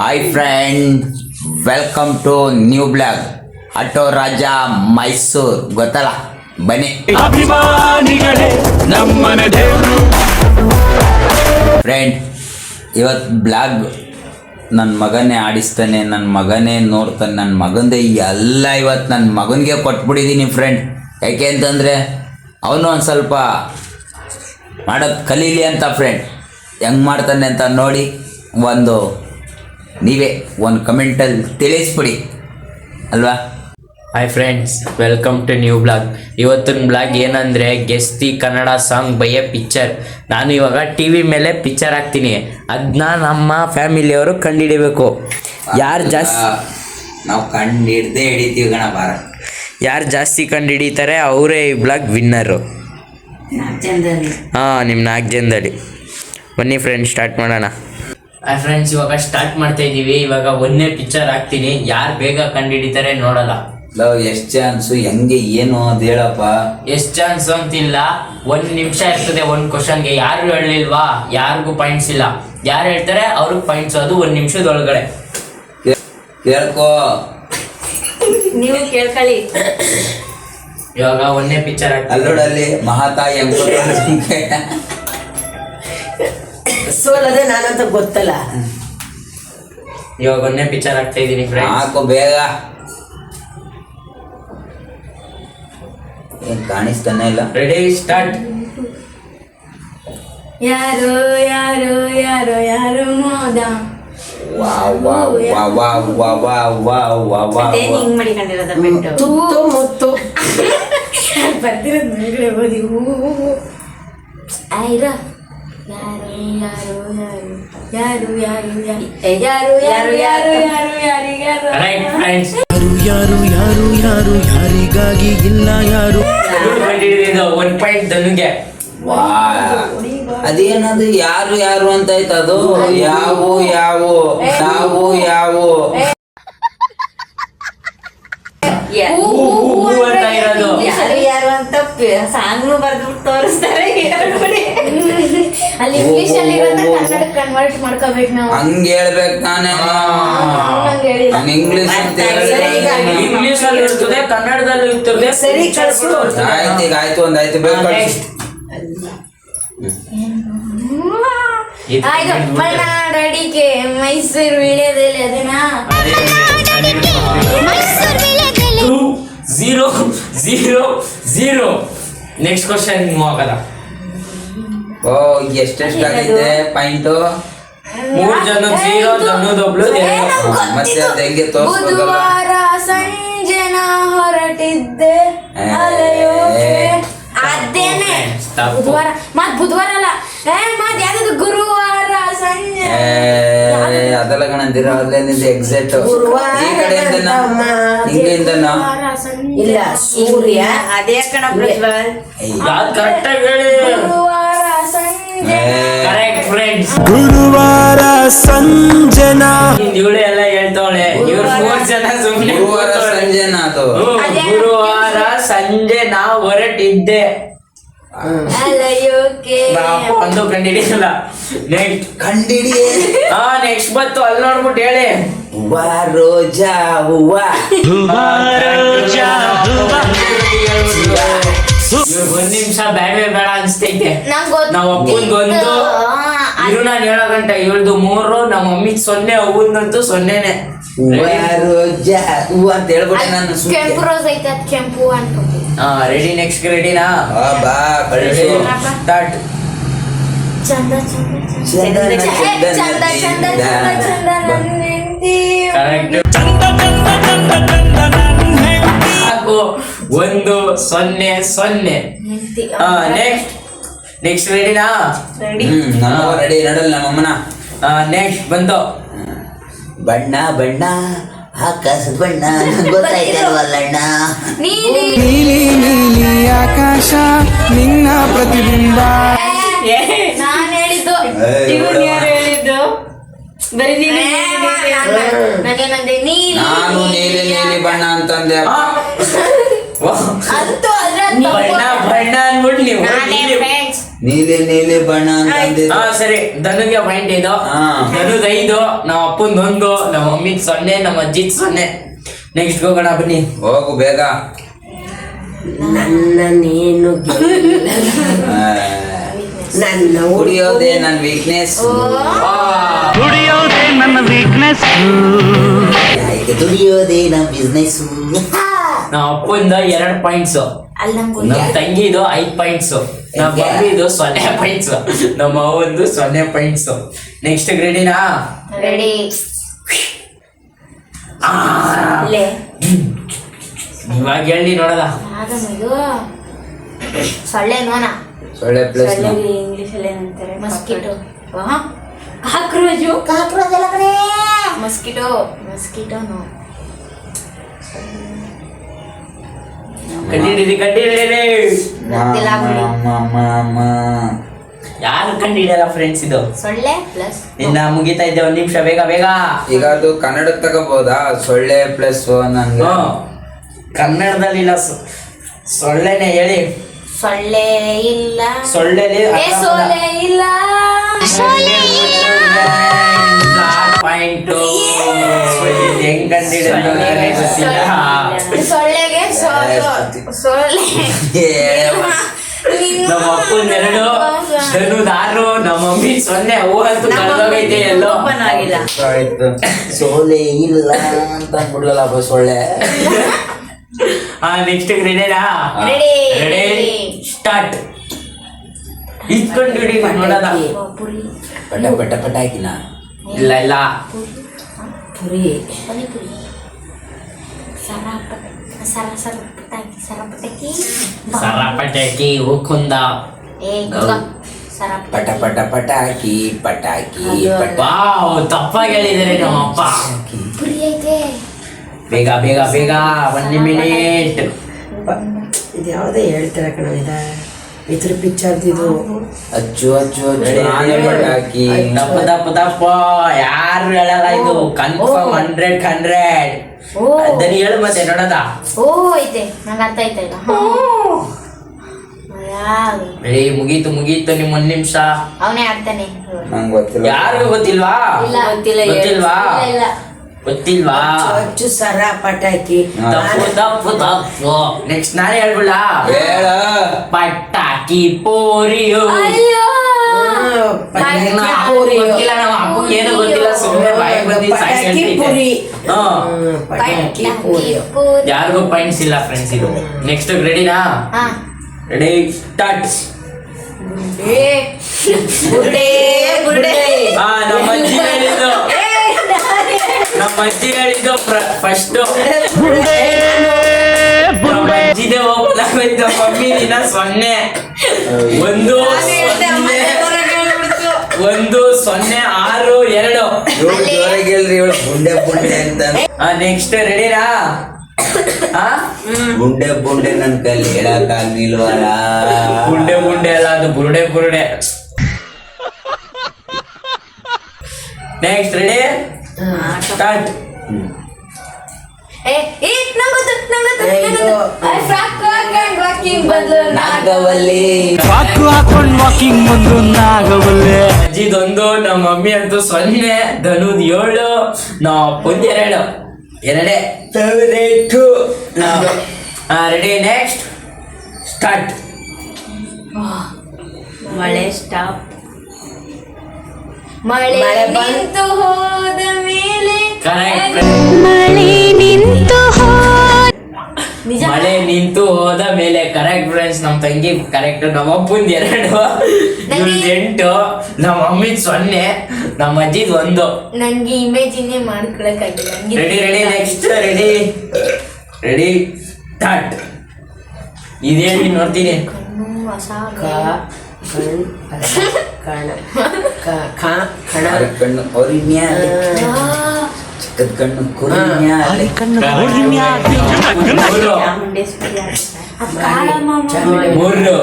Hi friend, welcome to new blog auto Raja Mysuru. ಗೊತ್ತಲ್ಲ, ಬನ್ನಿ ಅಭಿಮಾನಿಗಳೇ ನಮ್ಮನೆ ದೇವರು. ಫ್ರೆಂಡ್, ಇವತ್ತು ಬ್ಲಾಗ್ ನನ್ನ ಮಗನೇ ಆಡಿಸ್ತಾನೆ, ನನ್ನ ಮಗನೇ ನೋಡ್ತಾನೆ, ನನ್ನ ಮಗಂದೇ ಎಲ್ಲ ಇವತ್ತು ನನ್ನ ಮಗನಿಗೆ ಕೊಟ್ಬಿಟ್ಟಿದ್ದೀನಿ ಫ್ರೆಂಡ್. ಯಾಕೆ ಅಂತಂದರೆ ಅವನು ಒಂದು ಸ್ವಲ್ಪ ಮಾಡೋದು ಕಲೀಲಿ ಅಂತ ಫ್ರೆಂಡ್. ಹೆಂಗೆ ಮಾಡ್ತಾನೆ ಅಂತ ನೋಡಿ ನೀವೇ ಒಂದು ಕಮೆಂಟಲ್ಲಿ ತಿಳಿಸ್ಬಿಡಿ ಅಲ್ವಾ. Hi friends, welcome to new blog. ಇವತ್ತಿನ ಬ್ಲಾಗ್ ಏನಂದರೆ guess the Kannada song by a picture. ನಾನು ಇವಾಗ ಟಿ ವಿ ಮೇಲೆ ಪಿಕ್ಚರ್ ಹಾಕ್ತೀನಿ, ಅದನ್ನ ನಮ್ಮ ಫ್ಯಾಮಿಲಿಯವರು ಕಂಡುಹಿಡಿಬೇಕು. ಯಾರು ಜಾಸ್ತಿ ನಾವು ಕಂಡು ಹಿಡಿತೀವಿ ಗಣ ಬಾರ. ಯಾರು ಜಾಸ್ತಿ ಕಂಡುಹಿಡಿತಾರೆ ಅವರೇ ಈ ಬ್ಲಾಗ್ ವಿನ್ನರು. ಹಾಂ, ನಿಮ್ಮ 4 ಜನದಲ್ಲಿ. ಬನ್ನಿ ಫ್ರೆಂಡ್ಸ್, ಸ್ಟಾರ್ಟ್ ಮಾಡೋಣ. ಫ್ರೆಂಡ್ಸ್, ಇವಾಗ ಸ್ಟಾರ್ಟ್ ಮಾಡ್ತಾ ಇದ್ದೀವಿ. ಇವಾಗ ಒಂದೇ ಪಿಕ್ಚರ್ ಹಾಕ್ತೀನಿ, ಯಾರು ಬೇಗ ಕಂಡುಹಿಡಿತಾರೆ ನೋಡಲ್ಲ. ಎಷ್ಟು ಚಾನ್ಸು, ಹೆಂಗೆ ಏನು ಅದು ಹೇಳಪ್ಪ. ಎಷ್ಟು ಚಾನ್ಸ್ ಅಂತಿಲ್ಲ, 1 ನಿಮಿಷ ಇರ್ತದೆ ಒಂದು ಕ್ವಶನ್ಗೆ. ಯಾರು ಹೇಳಲಿಲ್ವಾ ಯಾರಿಗೂ ಪಾಯಿಂಟ್ಸ್ ಇಲ್ಲ, ಯಾರು ಹೇಳ್ತಾರೆ ಅವ್ರಿಗೆ ಪಾಯಿಂಟ್ಸ್. ಅದು 1 ನಿಮಿಷದೊಳಗಡೆ. ಕೇಳ್ಕೋ, ನೀವು ಕೇಳ್ಕೊಳ್ಳಿ. ಇವಾಗ ಒಂದೇ ಪಿಕ್ಚರ್ ಅಲ್ಲೋಡಲ್ಲಿ ಮಹಾತಾಯಿ ಸೋಲದೆ ನಾನಂತ ಗೊತ್ತಲ್ಲ. ಇವಾಗ ಒಂದೇ ಪಿಕ್ಚರ್ ಆಗ್ತಾ ಇದ್ದೀನಿ ಫ್ರೆಂಡ್ಸ್. ಹಾಕು ಬೇಗ. ಏನ್ ಕಾಣಿಸ್ತಾನೆ ಇಲ್ಲ. Ready, start. ಯಾರು ಯಾರು ಯಾರು ಯಾರು ಮೋದ ಹಿಂಗ್ ಮಾಡಿಕೊಂಡಿರೋದ ಮೆಂಟು ಮುತ್ತು ಬರ್ತಿರೋದು ಮೇಲ್ಗಡೆ ಓದಿ ಆಯ್ರ. ಯಾರು ಯಾರು ಯಾರು ಯಾರು ಯಾರು ಯಾರು ಯಾರು ಯಾರು ಯಾರು ಯಾರು ರೈಟ್ ಫ್ರೆಂಡ್ಸ್. ಯಾರು ಯಾರು ಯಾರು ಯಾರಿಗಾಗಿ ಇಲ್ಲ ಯಾರು. 1 ಪಾಯಿಂಟ್ ಧನುಗೆ. ಅದೇನದು ಯಾರು ಯಾರು ಅಂತ ಆಯ್ತು. ಅದು ಯಾವು ಯಾವು ನಾವು ಯಾವು ಅಂತ ಇರೋದು. ಯಾರು ಯಾರು ಅಂತ ಸಾಂಗ್ನು ಬರ್ದ್ಬಿಟ್ಟು ತೋರಿಸ್ತಾರೆ. ಅಲ್ಲಿ ಇಂಗ್ಲಿಷ್ ಅಲ್ಲಿ ಕನ್ನಡ ಕನ್ವರ್ಟ್ ಮಾಡ್ಕೋಬೇಕು ನಾವು. ಹಂಗೆ ಹೇಳ್ಬೇಕು ತಾನೇ. ಇಂಗ್ಲಿಷ್ ಅಂತ ಇಂಗ್ಲಿಷ್ ಅಲ್ಲಿ ಇರ್ತದೆ, ಕನ್ನಡದಲ್ಲಿ ಇರ್ತದೆ. ಸರಿ, ಕಳ್ಸು. ಆಯ್ತು, ಈಗ ಆಯ್ತು, ಒಂದಾಯ್ತು. ಬೇಕು ಆಯ್ತು. ಮಲೆನಾಡಡಿಕೆ ಮೈಸೂರು ವಿಳ್ಯದೆಲೆ ಅದೇನಾ? 0-0-0. ನೆಕ್ಸ್ಟ್ ಕ್ವಶನ್ ಹೋಗಲ್ಲ. ಓ, ಎಷ್ಟೆಷ್ಟಾಗೈತೆ ಪಾಯಿಂಟು? 3 ಜನ 0, ಜನ್ನದೊಬ್ಳು 0. ಮತ್ತೆ ಅದು ಹೆಂಗೆ ತೋರಿಸ್ಬೇಕಲ್ಲ. ಬುಧವಾರ ಸಂಜೆ ನಾ ಹೊರಟಿದ್ದೆ ಅಲೆಯೋಕೆ. ಅದೇನೆ ಬುಧವಾರ. ಬುಧವಾರ ಅಲ್ಲ, ಮತ್ ಯಾವ್ದು ಗುರುವಾರ ಸಂಜೆ. ಅದೆಲ್ಲ ಕಣಂದಿರ ಅಲ್ಲೇನಿದೆ ಎಕ್ಸಾಕ್ಟ್. ಈ ಕಡೆಯಿಂದ ಹಿಂಗೆಯಿಂದನಾ? ಇಲ್ಲ, ಸೂರ್ಯ ಅದೇ ಕಣ ಪ್ರಜ್ವಲ್. ಕರೆಕ್ಟ್ ಆಗಿ ಹೇಳಿ. ಗುರುವಾರ ಸಂಜೆ. Correct friends. ಗುರುವಾರ ಸಂಜನಾ. ಇವಳು ಎಲ್ಲ ಹೇಳ್ತಾವಳೆ. ಇವ್ರು 4 ಜನ ಸುಮ್ಮನೆ. ಗುರುವಾರ ಸಂಜೆನಾ ಅದು? ಗುರುವಾರ ಸಂಜೆ ನಾ ಹೊರಟಿದ್ದೆ. ಅಲೆಯೋಕೆ. ಒಂದು ಕಂಡಿಡಿಯಲ್ಲ. ನೆಕ್ಸ್ಟ್ ಕಂಡಿಡಿ. ನೆಕ್ಸ್ಟ್ ಬತ್ತು, ಅಲ್ಲಿ ನೋಡ್ಬಿಟ್ಟು ಹೇಳಿ. ಹೂವ ರೋಜಾ ಹೂವ. ಇವ್ರಿಗೆ 1 ನಿಮಿಷ ಬೇಡವೇ ಬೇಡ ಅನ್ಸ್ತೈತೆ. ನಾವು ಅಪ್ಪನ್ಗೊಂದು ಇರು, ನಾನು ಹೇಳೋ ಗಂಟ ಇವಳ್ದು 3, ನಮ್ಮ ಮಮ್ಮಿ 0, ಅವನಂತೂ 0ನೇ. ಹೂವ ರೋಜಾ ಹೂವ ಅಂತ ಹೇಳ್ಬಿಟ್ಟೆ ನಾನು. ಕೆಂಪು ರೋಸ್ ಐತೆ, ಅದ್ ಕೆಂಪು ಅನ್ಕೊಂತೀನಿ. ರೆಡಿ, ನೆಕ್ಸ್ಟ್ ರೆಡಿನಾ? ಬಾ ಕಳಿಸು. ಸ್ಟಾರ್ಟ್. ಚಂದ ಚಂದ ಚಂದನ ಚಂದ ಚಂದ ಚಂದ ಚಂದ ಚಂದ ನನ್ನ ಹೆಂಡ್ತಿ. ಕರೆಕ್ಟ್. ಚಂದ ಚಂದ ಚಂದ ಚಂದ ನನ್ನ ಹೆಂಡತಿ. 1-0-0. ಹೆಂಡ್ತಿ. ನೆಕ್ಸ್ಟ್ ರೆಡಿನಾ? ರೆಡಿ. ನಮ್ಮ ರೆಡಿ ನಡಲ್ ನಮ್ಮಮ್ಮನ. ನೆಕ್ಸ್ಟ್ ಬಂತು. ಬಣ್ಣ ಬಣ್ಣ ಆಕಾಶದ ಬಣ್ಣ ಗೊತ್ತಾಯ್ತಲ್ವಲ್ಲಣ್ಣ. ನೀಲಿ ನೀಲಿ ನೀಲಿ ಆಕಾಶ ನಿನ್ನ ಪ್ರತಿಬಿಂಬ. ನಾನ್ ಹೇಳಿದ್ದು. ಇವ್ನು ಯಾರು ಹೇಳಿದ್ದು? ಬರೀ ನೀಲಿ ನಾನೇನಂದೆ? ನೀಲಿ ನಾನು ನೀಲಿ ನೀಲಿ ಬಣ್ಣ ಅಂತಂದೆ. ಅಂತೂ ಅದ್ರ ಬಣ್ಣ ಬಣ್ಣ ಅನ್ಬಿಟ್ಟು ನೀವು ನಾನೇ ಫ್ರೆಂಡ್ಸ್ ನೀಲಿ ನೀಲಿ ಬಣ್ಣ ಅಂತ ಹಾ ಸರಿ, ಧನುಗೆ ಪಾಯಿಂಟ್ ಇದು. ಹಾ. ಧನುದ್ 5, ನಮ್ಮ ಅಪ್ಪಂದ್ 1, ನಮ್ಮ ಮಮ್ಮಿಗ್ 0, ನಮ್ಮ ಅಜ್ಜಿಗ್ 0. ನೆಕ್ಸ್ಟ್ ಹೋಗೋಣ ಬನ್ನಿ. ಹೋಗು ಬೇಗ. ನನ್ನ ನೀನು ನನ್ನ ಕುಡಿಯೋದೇ ನನ್ನ ವೀಕ್ನೆಸ್. ದುಡಿಯೋದೇ ನನ್ನ ವೀಕ್ನೆಸ್, ದುಡಿಯೋದೇ ನಮ್ಮ ಬಿಸ್ನೆಸ್. ನಮ್ಮ ಅಪ್ಪಂದ 2 ಪಾಯಿಂಟ್ಸ್, ಅಲ್ಲಿ ನಂಗೆ ನಮ್ಮ ತಂಗಿದು 5 ಪಾಯಿಂಟ್ಸ್, ನಮ್ಮ ಮಮ್ಮಿದು 0 ಪಾಯಿಂಟ್ಸ್, ನಮ್ಮ ಅವ್ವಂದು 0 ಪಾಯಿಂಟ್ಸ್. ನೆಕ್ಸ್ಟ್ ರೆಡಿನಾ? ರೆಡಿ. ಇವಾಗ ಹೇಳಿ ನೋಡಲ್ಲ. ಇದು ಸೊಳ್ಳೆ ನೋನ. ಸೊಳ್ಳೆ ಪ್ಲಸ್ ಇಂಗ್ಲಿಷ್ ಅಲ್ಲಿ ಏನಂತಾರೆ? ಮಸ್ಕಿಟೋ. ಕಾಕ್ರೋಜು. ಕಾಕ್ರೋಜ್ ಅಲ್ಲ ಕಣೆ, ಮಸ್ಕಿಟೋ. Mosquito no. ಕಂಡಿಡಿರಿ ಯಾರು ಕಂಡಿಡಿಯಲ್ಲ ಫ್ರೆಂಡ್ಸ್. ಇದು ಸೊಳ್ಳೆ ಪ್ಲಸ್ ಇನ್ನ ಮುಗಿತಾ ಇದ್ದೆ, 1 ನಿಮಿಷ, ಬೇಗ ಬೇಗ. ಈಗ ಅದು ಕನ್ನಡಕ್ಕೆ ತಗೋಬಹುದಾ? ಸೊಳ್ಳೆ ಪ್ಲಸ್ ನಂಗೆ ಕನ್ನಡದಲ್ಲಿ ಇಲ್ಲ, ಸೊಳ್ಳೆನೆ ಹೇಳಿ. ಸೊಳ್ಳೆ ಇಲ್ಲ. ಸೊಳ್ಳೆಲಿ ಸೊಳ್ಳೆ ಇಲ್ಲ. ಪಾಯಿಂಟ್ ಹೆಂಗ್ ಕಂಡಿಡಿಯೋದು ಗೊತ್ತಿಲ್ಲ. ಸೊಳ್ಳೆಗೆ ಸೊಳ್ಳೆ. ನಮ್ಮ ಅಪ್ಪನ 2, ಧನುದ್ 6, ನಮ್ಮ ಮಮ್ಮಿ 0. ಹೂವಂತೂ ಕಳೆದೋಗೈತೆ ಎಲ್ಲೋ. ಆಯ್ತು. ಸೊಳ್ಳೆ ಇಲ್ಲ ಅಂತ ಅಂದ್ಬಿಡ್ಲಲ್ಲ ಸೊಳ್ಳೆ. ನೆಕ್ಸ್ಟ್ ರೆಡಿನಾ? ರೆಡಿ. Ready start. ಇಟ್ಕೊಂಡು ಹಿಡಿ ನೋಡೋಣ. ಪುರಿ. ಪಟ ಪಟ ಪಟ ಹಾಕಿನ. ಇಲ್ಲ ಇಲ್ಲ, ಪುರಿ ಪಾನಿಪುರಿ. ಸರಪಟಾಕಿ. ಸರಪಟಕಿ ಹುಕ್ಕುಂದ. ಪಟ ಪಟ ಪಟಾಕಿ ಪಟಾಕಿ ಪಟ. ವಾವ್, ತಪ್ಪಾಗಿ ಹೇಳಿದರೆ ನಮ್ಮಪ್ಪ. ಪುರಿ ಐತೆ. ಬೇಗ ಬೇಗ ಬೇಗ, 1 ಮಿನಿಟ್. ಇದು ಯಾವುದೇ ಹೇಳ್ತಾರೆ ಕಣ, ಇದ್ರ ಪಿಕ್ಚರ್ದಿದು. ಅಚ್ಚು ಅಚ್ಚು ಅಚ್ಚು ಆನೆ ಪಟಾಕಿ. ತಪ್ಪ ತಪ್ಪ ತಪ್ಪ, ಯಾರು ಹೇಳಲ್ಲ ಇದು. ಕನ್ಫರ್ಮ್ 100. ಓ. ಅದನ್ನ ಹೇಳು ಮತ್ತೆ ನೋಡೋದ. ಓ ಐತೆ, ನಂಗೆ ಅರ್ಥ ಆಯ್ತಾ ಇಲ್ಲ. ಏ ಮುಗೀತು ಮುಗೀತು, ನಿಮ್ 1 ನಿಮಿಷ. ಅವನೇ ಆಡ್ತಾನೆ. ನಂಗೆ ಗೊತ್ತಿಲ್ಲ. ಯಾರಿಗೂ ಗೊತ್ತಿಲ್ವಾ? ಇಲ್ಲ ಗೊತ್ತಿಲ್ವಾ? ಇಲ್ಲ. ಗೊತ್ತಿಲ್ವಾ? ಅಚ್ಚು ಸರ ಪಟಾಕಿ. ತಪ್ಪು ತಪ್ಪು ತಪ್ಪು. ನೆಕ್ಸ್ಟ್ ನಾನೇ ಹೇಳ್ಬಿಡ. ಹೇಳ. ಪಟಾಕಿ ಪೋರಿಯೋ. ಅಯ್ಯೋ. ಗೊತ್ತಿಲ್ಲ, ನಮ್ಮ ಅಪ್ಪಗೆ ಏನು ಗೊತ್ತಿಲ್ಲ, ಸುಮ್ಮನೆ ಬಾಯಿ ಬಂದಿದ್ದು ಪಟಾಕಿ ಪುರಿ. ಪಟಾಕಿ ಪುರಿ. ಯಾರಿಗೂ ಪಾಯಿಂಟ್ಸ್ ಇಲ್ಲ ಫ್ರೆಂಡ್ಸ್. ಇದು ನೆಕ್ಸ್ಟ್ ರೆಡಿನಾ? ಹಾ. Ready start. ನಮ್ಮ ಅಜ್ಜಿ ಹೇಳಿದ್ದು, ನಮ್ಮ ಅಜ್ಜಿ ಹೇಳಿದ್ದು ಫಸ್ಟ್. ನಮ್ಮ ಅಜ್ಜಿದೆ ಓಪನ್ ಆಗೋಯ್ತು, ಮಮ್ಮಿ ದಿನ 0. 1 0 6 2. ಜೋರಾಗಿ ಹೇಳ್ರಿ, ಇವಳು ಬುಂಡೆ ಬುಂಡೆ ಅಂತ. ನೆಕ್ಸ್ಟ್ ರೆಡಿನಾ? ಬುಂಡೆ ಬುಂಡೆ ನನ್ ಕೈಲಿ ಹೇಳಕ್ ಆಗ್ಲಿಲ್ವಲ್ಲ. ಬುಂಡೆ ಬುಂಡೆ ಅಲ್ಲ, ಅದು ಬುರುಡೆ ಬುರುಡೆ. Next ready start. ಪಾಕು ಹಾಕೊಂಡ್ ವಾಕಿಂಗ್ ಬಂದು ನಾಗವಲ್ಲೆ. ಅಜ್ಜಿದೊಂದು, ನಮ್ಮ ಮಮ್ಮಿ ಅಂತೂ 0, ಧನುದ್ 7, ನಮ್ಮ ಅಪ್ಪಂದು 2. 2. Ready next start. ಮಳೆ ಸ್ಟಾಪ್. ಮಳೆ ಬಂತು ಹೋದ ಮೇಲೆ. ಕರೆಕ್ಟ್. ಮಳೆ ನಿಂತು ನಿಜ. ಮಳೆ ನಿಂತು ಹೋದ ಮೇಲೆ ಕರೆಕ್ಟ್ ಫ್ರೆಂಡ್ಸ್. ನಮ್ಮ ತಂಗಿ ಕರೆಕ್ಟ್, ನಮ್ಮ ಅಪ್ಪಂದು 2, ಇವ್ರದ್ದು 8, ನಮ್ಮ ಮಮ್ಮಿದ್ 0, ನಮ್ಮ ಅಜ್ಜಿದ್ 1. ನಂಗೆ ಇಮೇಜಿನೇ ಮಾಡ್ಕೊಳಕ್ಕಾಗಿಲ್ಲ. Ready ready next ready start. ಇದೇಳಿ ನೋಡ್ತೀನಿ. ಕಣ್ಣು ಹೊಸ ಕಣ್ಣು ಅವ್ರಿನ್ಯಾ ಚಿಕ್ಕದ ಕಣ್ಣು ಕುರಿನ್ಯಾ. ಚಾಮುಂಡೇಶ್ವರಿ. 3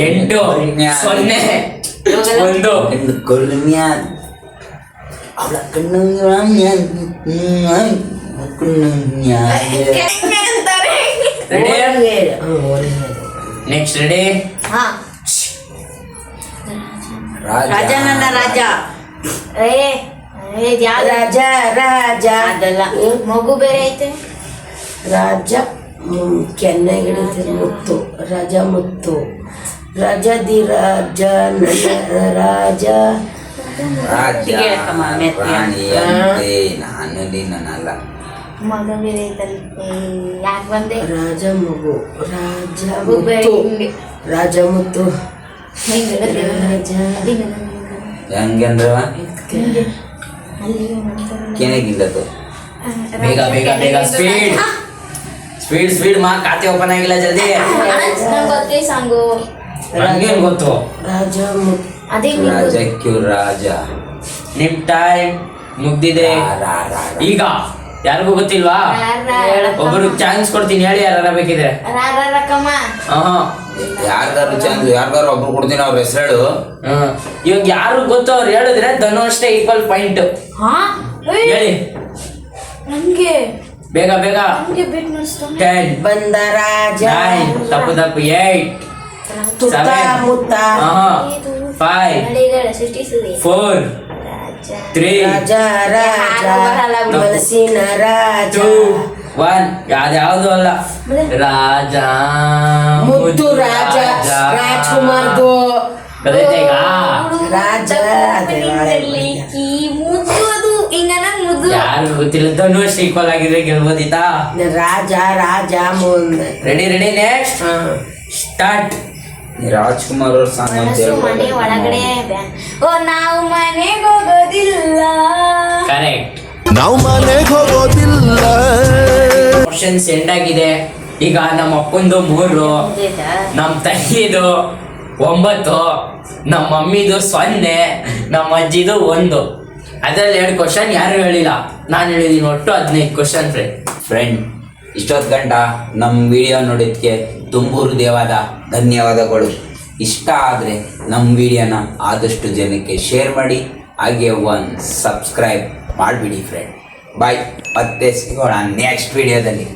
8 0 1. ಕಣ್ಣು ಕುರಿನ್ಯಾ. ಅವಳ ಕಣ್ಣು ರೆಡಿ ನೆಕ್ಸ್ಟ್ ರೆಡಿ ಹಾ. ರಾಜ ನನ್ನ ರಾಜ. ಏ ಇದ್ ಯಾವ್ದು? ರಾಜ ರಾಜ ಅದಲ್ಲ, ಮಗು ಬೇರೆ ಐತೆ. ರಾಜ ಕೆನ್ನೆಗಿಡಿದ ಮುತ್ತು, ರಾಜ ಮುತ್ತು, ರಾಜದಿ ರಾಜ ನನ್ನ ರಾಜ. ರಾಜ ಹೇಳ್ಕಮ್ಮ, ಮೆತ್ಗೆ. ರಾಣಿಯಂತೆ ನಾನು ನೀನಲ್ಲ. ಮಗ ಬೇರೆ ಐತಲ್ಲ. ಯಾಕೆ ಬಂದೆ? ರಾಜ ಮಗು, ರಾಜ ಮಗು ಬೇರೆ ಮುತ್ತು, ಹಿಂಗೆ. ರಾಜ ಮುತ್ತು, ಹಿಂಗೆ ಇರುತ್ತೆ. ರಾಜ ಹೆಂಗಂದ್ರವ ಅಲ್ಲಿ ಮಾಡ್ತಾರಲ್ಲ. ಕೆನೆಗಿಲ್ಲದು ಬೇಗ ಬೇಗ ಬೇಗ ಸ್ಪೀಡ್ ಸ್ಪೀಡ್ ಸ್ಪೀಡ್ ಮಾ ಖಾತೆ ಓಪನ್ ಆಗಿಲ್ಲ ಜಲ್ದಿ. ನಂಗ್ ಗೊತ್ತೇ ಸಾಂಗು. ನನ್ಗೇನ್ ಗೊತ್ತು. ರಾಜ ಮುತ್ತು. ಅದೇ ರಾಜ ಕ್ಯೂ ರಾಜ. ನಿಮ್ ಟೈಮ್ ಮುಗ್ದಿದೆ. ರಾ, ರಾ, ರಾ. ಈಗ ಯಾರಿಗೂ ಗೊತ್ತಿಲ್ವಾ? ಒಬ್ಬರು ಚಾನ್ಸ್ ಕೊಡ್ತೀನಿ, ಹೇಳಿ ಯಾರ ಬೇಕಿದ್ರೆ. ರಕಮ್ಮ. ಯಾರ್ದಾರು ಚಾನ್ಸ್, ಯಾರ್ದಾರು ಒಬ್ರು ಕೊಡ್ತೀನಿ, ಅವ್ರ ಹೆಸರು. ಇವಾಗ ಯಾರು ಗೊತ್ತು ಅವ್ರು ಹೇಳಿದ್ರೆ ಧನು ಅಷ್ಟೇ ಈಕ್ವಲ್ ಪಾಯಿಂಟ್. ಹಾ ಹೇಳಿ ನಮ್ಗೆ ಬೇಗ ಬೇಗ. ನಮ್ಗೆ ಬಿಟ್ ನಡೆಸ್ತಾನೆ. 10 ಬಂದ ರಾಜ 9 ತಪ್ಪು ತಪ್ಪು 8 ತುತ್ತ 7 ಮುತ್ತ 5 ಹಳ್ಳಿಗಳ ಸೃಷ್ಟಿಸಿದೆ 4 ರಾಜ. 3 ರಾಜ ರಾಜ ಮನಸ್ಸಿನ ರಾಜ 2 1 ಯಾವ್ದು ಅಲ್ಲ. ರಾಜ ಮುದ್ದು ರಾಜ ರಾಜ್ಕುಮಾರ್ದು ಗೊತ್ತೈತೆ ಈಗ? ರಾಜ ಅದೇ ಕಪ್ಪಲಿಂಗಲ್ಲಿ ಕೀ ಮುದ್ದು ಅದು ಹಿಂಗನ ಮುದ್ದು. ಯಾರು ಗೊತ್ತಿಲ್ಲ, ಧನು ಅಷ್ಟು ಈಕ್ವಲ್ ಆಗಿದ್ರೆ ಗೆಲ್ಬೋದಿತ್ತಾ? ರಾಜ ರಾಜ ಮುಂದೆ ready ready next start. Rajkumar ಅವ್ರ ಸಾಂಗ್ ಅಂತ ಮನಸ್ಸು ಮನೆ ಒಳಗಡೆ ಓ ನಾವು ಮನೆಗೆ ಹೋಗೋದಿಲ್ಲ. ಕರೆಕ್ಟ್. ನಾವು ಮನೆಗೆ ಹೋಗೋದಿಲ್ಲ. ಕ್ವಶನ್ಸ್ ಎಂಡ್ ಆಗಿದೆ. ಈಗ ನಮ್ಮ ಅಪ್ಪಂದು 3, ನಮ್ಮ ತಂಗಿದು 9, ನಮ್ಮ ಮಮ್ಮಿದು 0, ನಮ್ಮ ಅಜ್ಜಿದು 1. ಅದ್ರಲ್ಲಿ 2 ಕ್ವಶನ್ ಯಾರು ಹೇಳಿಲ್ಲ, ನಾನು ಹೇಳಿದೀನಿ. ಒಟ್ಟು 15 ಕ್ವಶನ್ ಫ್ರೆಂಡ್. ಇಷ್ಟೊತ್ತು ಗಂಟ ನಮ್ಮ ವಿಡಿಯೋ ನೋಡಿದ್ದಕ್ಕೆ ತುಂಬ ಹೃದಯವಾದ ಧನ್ಯವಾದಗಳು. ಇಷ್ಟ ಆದರೆ ನಮ್ಮ ವಿಡಿಯೋನ ಆದಷ್ಟು ಜನಕ್ಕೆ ಶೇರ್ ಮಾಡಿ, ಹಾಗೆ ಒಂದು ಸಬ್ಸ್ಕ್ರೈಬ್ ಮಾಡಿಬಿಡಿ ಫ್ರೆಂಡ್. ಬಾಯ್, ಮತ್ತೆ ಸಿಗೋಣ ನೆಕ್ಸ್ಟ್ ವಿಡಿಯೋದಲ್ಲಿ.